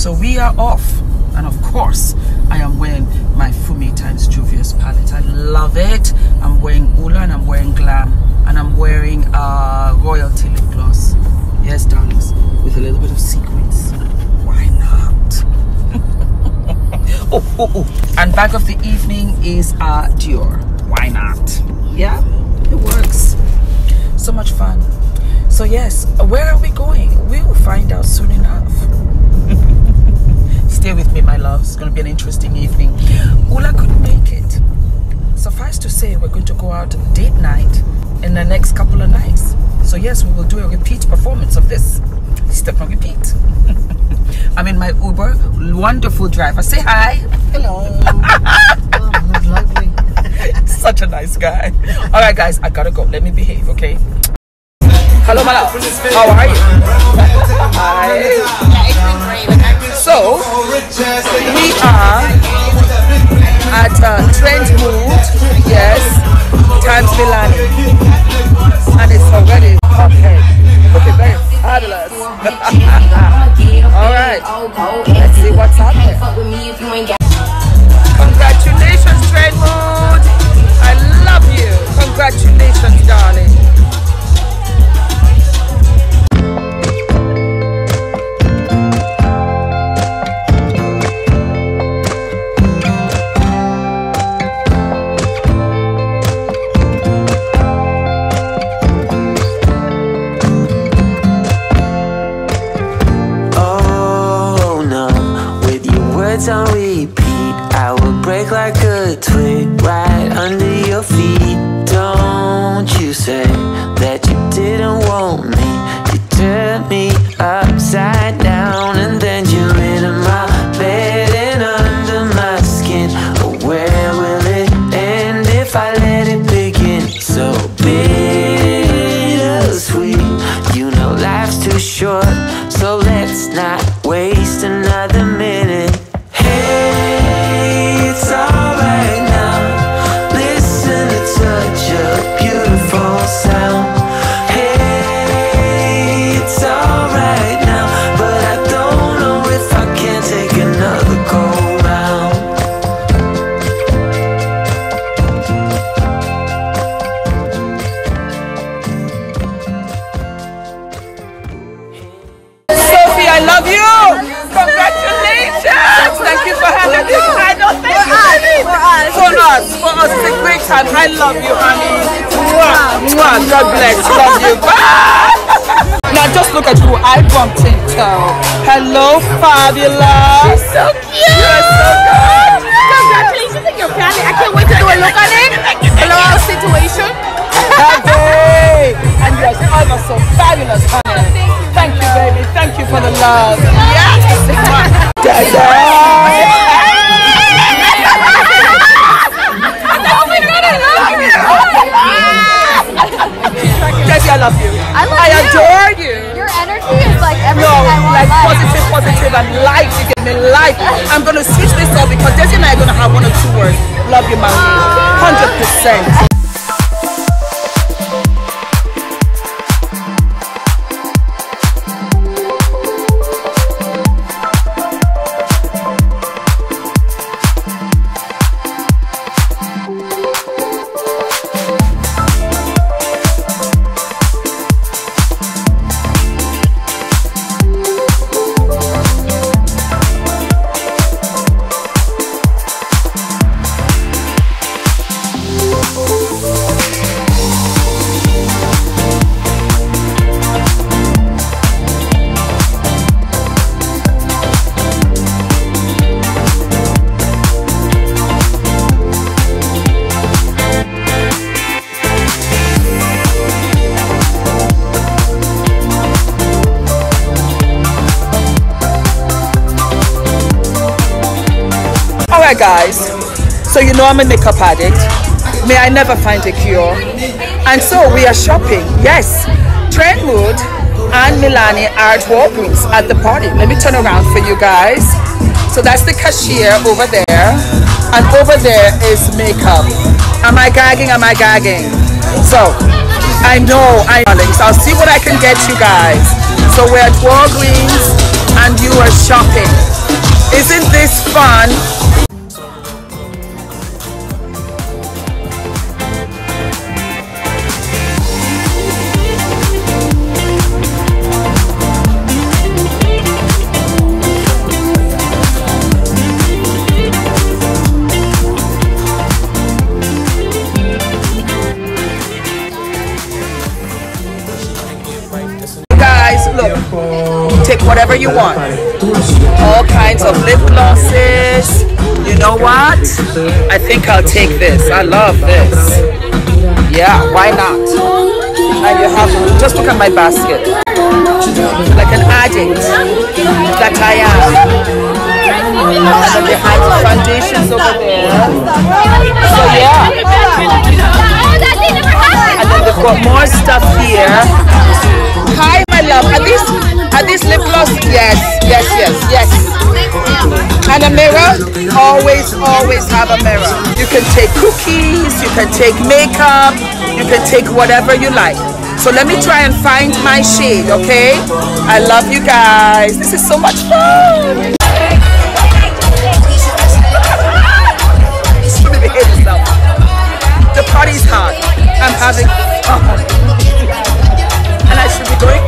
So we are off, and of course I am wearing my Fumi times Juvia's palette. I love it. I'm wearing Ula, and I'm wearing Glam, and I'm wearing Royalty lip gloss. Yes, darlings, with a little bit of sequins. Why not? oh, and bag of the evening is Dior. Why not? Yeah, it works. So much fun. So yes, where are we going? We will find out soon enough. Stay with me, my loves. It's going to be an interesting evening. Ula couldn't make it. Suffice to say, we're going to go out date night in the next couple of nights. So yes, we will do a repeat performance of this. Step on repeat. I'm in my Uber. Wonderful driver. Say hi. Hello. Oh, that's lovely. Such a nice guy. All right, guys, I gotta go. Let me behave, okay? Hello, my love. How are you? Hi. Yeah, it's been great. So, we are at TRENDMOOD, yes, times Milani. And it's already okay. Looking very fabulous. Alright, let's see what's up there. Congratulations, TRENDMOOD. I love you. Congratulations, darling. On repeat, I will break like a twig right under your feet. Don't you say that you didn't want me. You turned me upside down, and then you into my bed and under my skin. Oh, where will it end if I let it begin? So bittersweet, you know life's too short, so let's not waste another minute. It's alright now. Listen to such a beautiful sound. Hey, it's alright now, but I don't know if I can take another go round. Sophie, I love you. Congratulations. Thank you for having me. I don't thank you. For us, it's a great time. I love you, honey. Mwah, mwah. God bless. Love you. Bye. Now just look at who I bumped into. Hello, fabulous. She's so cute. You're so good. Congratulations on your family. I can't wait to do a look on it. Hello, situation. Hey, and you're ever so fabulous, honey. Thank you, baby. Thank you for the love. Yes. Jesse, I love you. I adore you. Your energy is like everything I want. Like positive, and light. You give me life. I'm gonna switch this up because Jesse and I are gonna have 1 or 2 words. Love you, mommy. 100%. Guys, so you know I'm a makeup addict. May I never find a cure. And so we are shopping. Yes, TRENDMOOD and Milani are at Walgreens at the party. Let me turn around for you guys. So that's the cashier over there, and over there is makeup. Am I gagging? Am I gagging? So I know I'll see what I can get you guys. So we're at Walgreens. and you are shopping. Isn't this fun? Look, take whatever you want. All kinds of lip glosses. You know what? I think I'll take this. I love this. Yeah, why not? And you have, just look at my basket. Like an addict that I am. And then they have the foundations over there. So yeah. And then they've got more stuff here. Hi, my love. Are these lip gloss? Yes. And a mirror? Always have a mirror. You can take cookies, you can take makeup, you can take whatever you like. So let me try and find my shade, okay? I love you guys. This is so much fun. Let me behave myself. The party's hot. I'm having fun. And I should be going